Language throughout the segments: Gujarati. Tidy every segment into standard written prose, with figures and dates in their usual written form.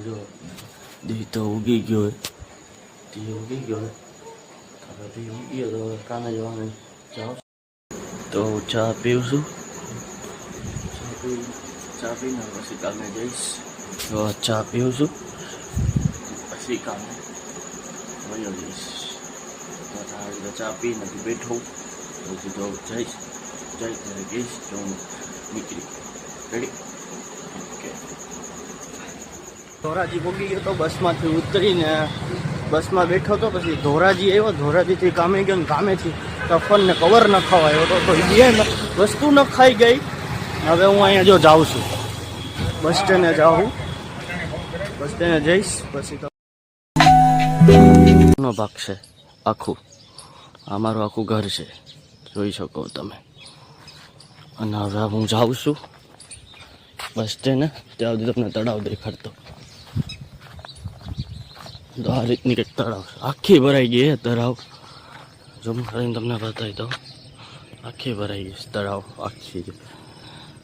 જો દી તો ઉગી ગયો દી ઉગી ગયો હવે દી ઉગી ગયો તો કામે જવાનું જાઓ તો ચા પીવું છું ચા પીને પછી કામે જઈશ તો ચા પીવું છું પછી કામે વયો જઈશ તો ચા પીને બેઠો પછી તો જઈશ ત્યારે જઈશ તો હું નીકળી રેડી ઓકે ધોરાજી પહોંચી ગયો તો બસમાંથી ઉતરીને બસમાં બેઠો તો પછી ધોરાજી આવ્યો ધોરાજીથી કામે ગયો ને કામેથી ટફનને કવર ન ખવાયો તો બે વસ્તુ ન ખાઈ ગઈ હવે હું અહીંયા જો જાઉં છું બસ સ્ટેન્ડે જાઉં બસ સ્ટેન્ડે જઈશ પછી તો ભાગ છે આખું અમારું આખું ઘર છે જોઈ શકો તમે અને હવે હું જાઉં છું બસ સ્ટેન્ડ ત્યાં સુધી તમને તળાવ દેખાડતો તો આ રીતની કંઈક તળાવ આખી ભરાઈ ગઈ તળાવ ઝૂમ કરીને તમને બતાવી દઉં આખી ભરાઈ ગઈ તળાવ આખી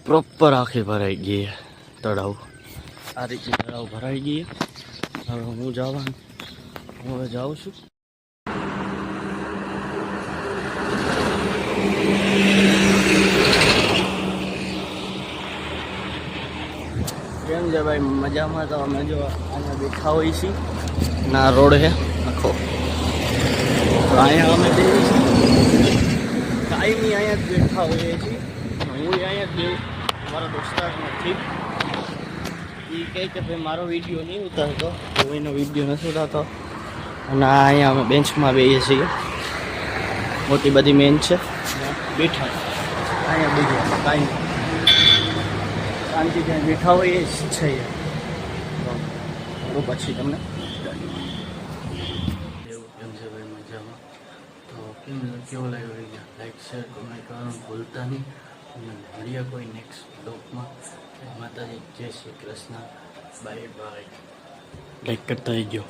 પ્રોપર આખી ભરાઈ ગઈ તળાવ આ રીતની તળાવ ભરાઈ ગઈ હવે હું જવાનું હું હવે જાઉં છું કેમ છે ભાઈ મજામાં તો અમે જો અહીંયા બેઠા હોઈએ છીએ ના રોડ છે આખો તો અહીંયા અમે જઈએ છીએ કાયમી અહીંયા જ બેઠા હોઈએ છીએ હું અહીંયા જ બેવું મારા દોસ્તાર નથી એ કહે કે ભાઈ મારો વિડીયો નહીં ઉતારતો હું એનો વિડીયો નથી ઉતારતો અને અહીંયા અમે બેન્ચમાં બેસીએ છીએ મોટી બધી મેન છે બેઠા અહીંયા બેઠા કાંઈ શાંતિ ત્યાં બેઠા હોય એ જ છે તો પછી તમને એવું કેમ છે ભાઈ મજામાં તો કેવો લાગ્યો વિડીયો લાઈક શેર કમેન્ટ કરવાનું ભૂલતા નહીં અને મળીએ કોઈ નેક્સ્ટ બ્લોગમાં માતાજી જય Shri Krishna bye bye like કરતા રહીજો